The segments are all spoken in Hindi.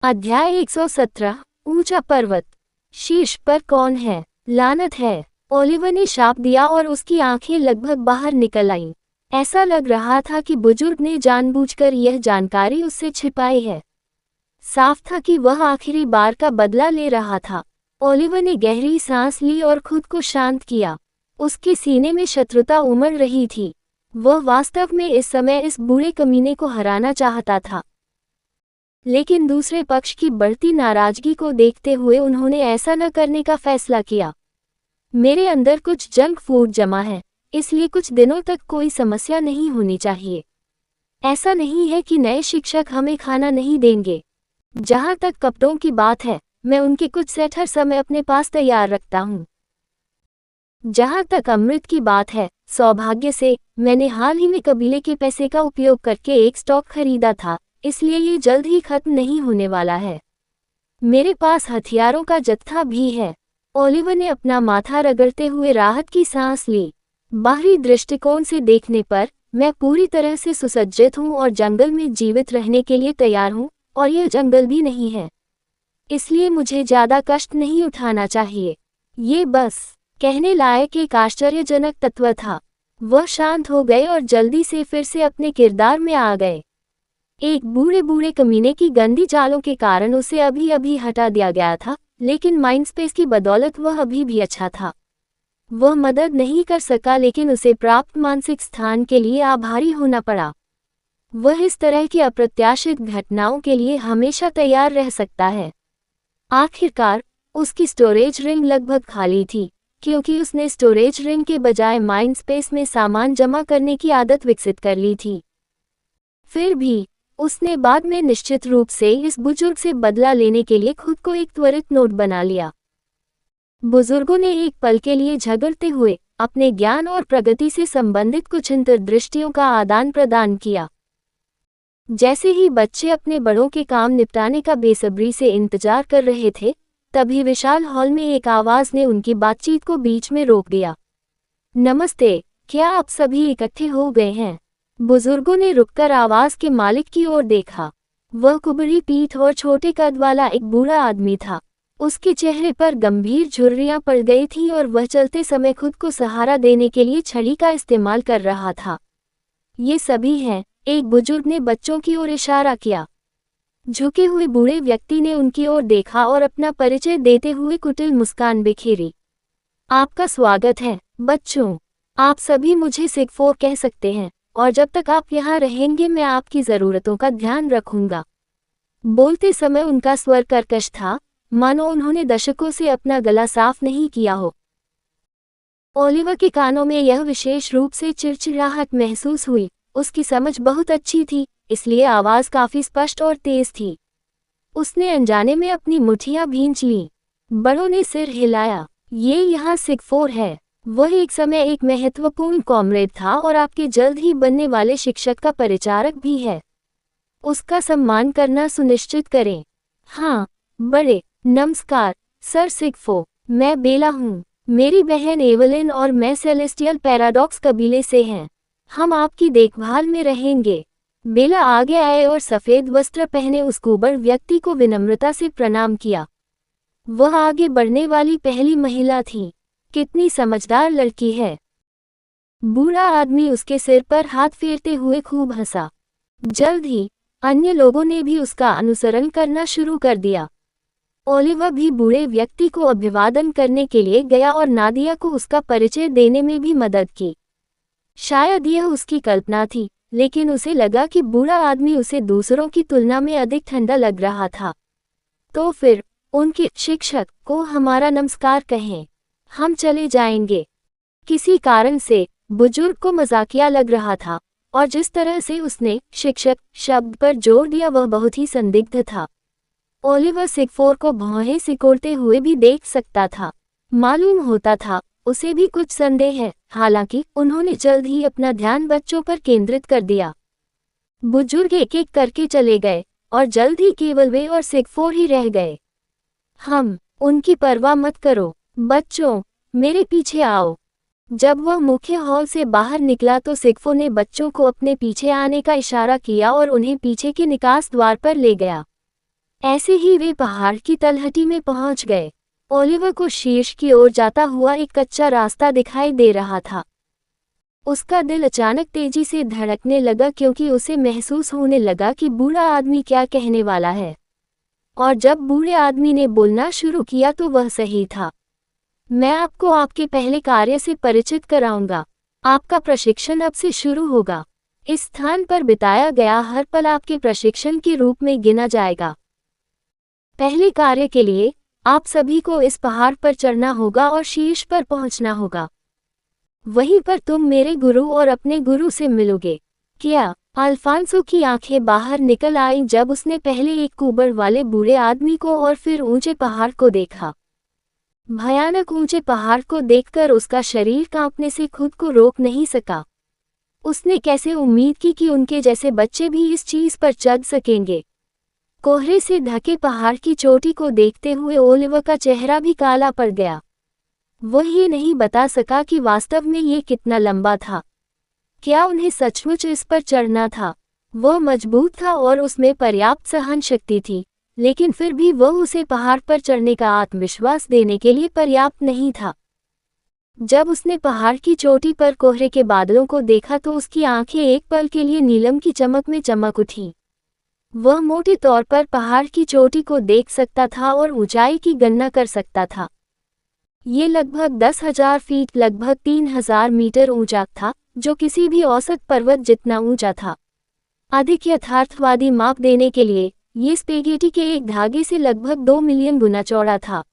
अध्याय 117। ऊंचा पर्वत। शीर्ष पर कौन है? लानत है। ओलिवर ने शाप दिया और उसकी आंखें लगभग बाहर निकल आईं। ऐसा लग रहा था कि बुजुर्ग ने जानबूझकर यह जानकारी उससे छिपाई है। साफ था कि वह आखिरी बार का बदला ले रहा था। ओलिवर ने गहरी सांस ली और खुद को शांत किया। उसके सीने में शत्रुता उमड़ रही थी। वह वास्तव में इस समय इस बुरे कमीने को हराना चाहता था, लेकिन दूसरे पक्ष की बढ़ती नाराजगी को देखते हुए उन्होंने ऐसा न करने का फैसला किया। मेरे अंदर कुछ जंक फूड जमा है, इसलिए कुछ दिनों तक कोई समस्या नहीं होनी चाहिए। ऐसा नहीं है कि नए शिक्षक हमें खाना नहीं देंगे। जहाँ तक कपड़ों की बात है, मैं उनके कुछ सेट हर समय अपने पास तैयार रखता हूँ। जहाँ तक अमृत की बात है, सौभाग्य से मैंने हाल ही में कबीले के पैसे का उपयोग करके एक स्टॉक खरीदा था, इसलिए ये जल्द ही खत्म नहीं होने वाला है। मेरे पास हथियारों का जत्था भी है। ओलिवर ने अपना माथा रगड़ते हुए राहत की सांस ली। बाहरी दृष्टिकोण से देखने पर मैं पूरी तरह से सुसज्जित हूँ और जंगल में जीवित रहने के लिए तैयार हूँ, और यह जंगल भी नहीं है, इसलिए मुझे ज्यादा कष्ट नहीं उठाना चाहिए। ये बस कहने लायक एक आश्चर्यजनक तत्व था। वह शांत हो गए और जल्दी से फिर से अपने किरदार में आ गए। एक बूढ़े बूढ़े कमीने की गंदी चालों के कारण उसे अभी अभी हटा दिया गया था, लेकिन माइंडस्पेस की बदौलत वह अभी भी अच्छा था। वह मदद नहीं कर सका, लेकिन उसे प्राप्त मानसिक स्थान के लिए आभारी होना पड़ा। वह इस तरह की अप्रत्याशित घटनाओं के लिए हमेशा तैयार रह सकता है। आखिरकार उसकी स्टोरेज रिंग लगभग खाली थी, क्योंकि उसने स्टोरेज रिंग के बजाय माइंडस्पेस में सामान जमा करने की आदत विकसित कर ली थी। फिर भी उसने बाद में निश्चित रूप से इस बुजुर्ग से बदला लेने के लिए खुद को एक त्वरित नोट बना लिया। बुजुर्गों ने एक पल के लिए झगड़ते हुए अपने ज्ञान और प्रगति से संबंधित कुछ अंतर्दृष्टियों का आदान प्रदान किया। जैसे ही बच्चे अपने बड़ों के काम निपटाने का बेसब्री से इंतजार कर रहे थे, तभी विशाल हॉल में एक आवाज ने उनकी बातचीत को बीच में रोक दिया। नमस्ते, क्या आप सभी इकट्ठे हो गए हैं? बुजुर्गों ने रुककर आवाज के मालिक की ओर देखा। वह कुबड़ी पीठ और छोटे कद वाला एक बूढ़ा आदमी था। उसके चेहरे पर गंभीर झुर्रियां पड़ गई थीं और वह चलते समय खुद को सहारा देने के लिए छड़ी का इस्तेमाल कर रहा था। ये सभी हैं, एक बुजुर्ग ने बच्चों की ओर इशारा किया। झुके हुए बूढ़े व्यक्ति ने उनकी ओर देखा और अपना परिचय देते हुए कुटिल मुस्कान बिखेरी। आपका स्वागत है बच्चों। आप सभी मुझे सिगफोर कह सकते हैं, और जब तक आप यहाँ रहेंगे मैं आपकी ज़रूरतों का ध्यान रखूंगा। बोलते समय उनका स्वर कर्कश था, मानो उन्होंने दशकों से अपना गला साफ नहीं किया हो। ओलिवर के कानों में यह विशेष रूप से चिड़चिड़ाहट महसूस हुई। उसकी समझ बहुत अच्छी थी, इसलिए आवाज़ काफ़ी स्पष्ट और तेज थी। उसने अनजाने में अपनी मुट्ठियां भींच लीं। बड़ों ने सिर हिलाया। ये यहाँ सिगफोर है। वह एक समय एक महत्वपूर्ण कॉमरेड था और आपके जल्द ही बनने वाले शिक्षक का परिचारक भी है। उसका सम्मान करना सुनिश्चित करें। हाँ, बड़े, नमस्कार सर सिगफो। मैं बेला हूँ। मेरी बहन एवलिन और मैं सेलेस्टियल पैराडॉक्स कबीले से हैं। हम आपकी देखभाल में रहेंगे। बेला आगे आए और सफ़ेद वस्त्र पहने उस कुबड़ व्यक्ति को विनम्रता से प्रणाम किया। वह आगे बढ़ने वाली पहली महिला थी। कितनी समझदार लड़की है। बूढ़ा आदमी उसके सिर पर हाथ फेरते हुए खूब हंसा। जल्द ही अन्य लोगों ने भी उसका अनुसरण करना शुरू कर दिया। ओलिवर भी बूढ़े व्यक्ति को अभिवादन करने के लिए गया और नादिया को उसका परिचय देने में भी मदद की। शायद यह उसकी कल्पना थी, लेकिन उसे लगा कि बूढ़ा आदमी उसे दूसरों की तुलना में अधिक ठंडा लग रहा था। तो फिर उनके शिक्षक को हमारा नमस्कार कहें। हम चले जाएंगे। किसी कारण से बुजुर्ग को मजाकिया लग रहा था, और जिस तरह से उसने शिक्षक शब्द पर जोर दिया वह बहुत ही संदिग्ध था। ओलिवर सिगफोर को भौहें सिकोड़ते हुए भी देख सकता था। मालूम होता था उसे भी कुछ संदेह है। हालांकि उन्होंने जल्द ही अपना ध्यान बच्चों पर केंद्रित कर दिया। बुजुर्ग एक एक करके चले गए और जल्द ही केवल वे और सिगफोर ही रह गए। उनकी परवाह मत करो बच्चों, मेरे पीछे आओ। जब वह मुख्य हॉल से बाहर निकला तो सिगफो ने बच्चों को अपने पीछे आने का इशारा किया और उन्हें पीछे के निकास द्वार पर ले गया। ऐसे ही वे पहाड़ की तलहटी में पहुंच गए। ओलिवर को शीर्ष की ओर जाता हुआ एक कच्चा रास्ता दिखाई दे रहा था। उसका दिल अचानक तेजी से धड़कने लगा क्योंकि उसे महसूस होने लगा कि बूढ़ा आदमी क्या कहने वाला है। और जब बूढ़े आदमी ने बोलना शुरू किया तो वह सही था। मैं आपको आपके पहले कार्य से परिचित कराऊंगा। आपका प्रशिक्षण अब से शुरू होगा। इस स्थान पर बिताया गया हर पल आपके प्रशिक्षण के रूप में गिना जाएगा। पहले कार्य के लिए आप सभी को इस पहाड़ पर चढ़ना होगा और शीर्ष पर पहुंचना होगा। वहीं पर तुम मेरे गुरु और अपने गुरु से मिलोगे। क्या? अल्फांसो की आंखें बाहर निकल आईं जब उसने पहले एक कुबड़ वाले बूढ़े आदमी को और फिर ऊंचे पहाड़ को देखा। भयानक ऊंचे पहाड़ को देखकर उसका शरीर कांपने से खुद को रोक नहीं सका। उसने कैसे उम्मीद की कि उनके जैसे बच्चे भी इस चीज पर चढ़ सकेंगे। कोहरे से ढके पहाड़ की चोटी को देखते हुए ओलिवर का चेहरा भी काला पड़ गया। वह ये नहीं बता सका कि वास्तव में ये कितना लंबा था। क्या उन्हें सचमुच इस पर चढ़ना था? वह मजबूत था और उसमें पर्याप्त सहन शक्ति थी, लेकिन फिर भी वह उसे पहाड़ पर चढ़ने का आत्मविश्वास देने के लिए पर्याप्त नहीं था। जब उसने पहाड़ की चोटी पर कोहरे के बादलों को देखा तो उसकी आंखें एक पल के लिए नीलम की चमक में चमक उठीं। वह मोटे तौर पर पहाड़ की चोटी को देख सकता था और ऊंचाई की गणना कर सकता था। ये लगभग 10,000 फीट, लगभग 3,000 मीटर ऊंचा था, जो किसी भी औसत पर्वत जितना ऊंचा था। अधिक यथार्थवादी माप देने के लिए ये स्पेगेटी के एक धागे से लगभग 2 मिलियन गुना चौड़ा था।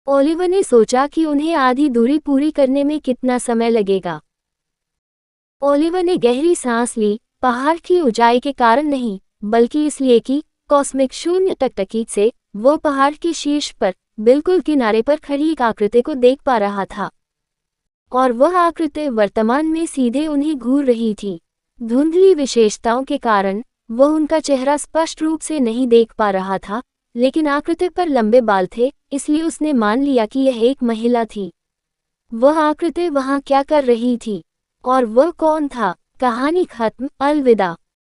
ओलिवर ने सोचा कि उन्हें आधी दूरी पूरी करने में कितना समय लगेगा। ओलिवर ने गहरी सांस ली, पहाड़ की ऊंचाई के कारण नहीं, बल्कि इसलिए कि कॉस्मिक शून्य टकटकी से वो पहाड़ के शीर्ष पर बिल्कुल किनारे पर खड़ी एक आकृति को देख पा रहा था। और वह आकृति वर्तमान में सीधे उन्हें घूर रही थी। धुंधली विशेषताओं के कारण वह उनका चेहरा स्पष्ट रूप से नहीं देख पा रहा था, लेकिन आकृति पर लंबे बाल थे, इसलिए उसने मान लिया कि यह एक महिला थी। वह आकृति वहां क्या कर रही थी और वह कौन था? कहानी खत्म। अलविदा।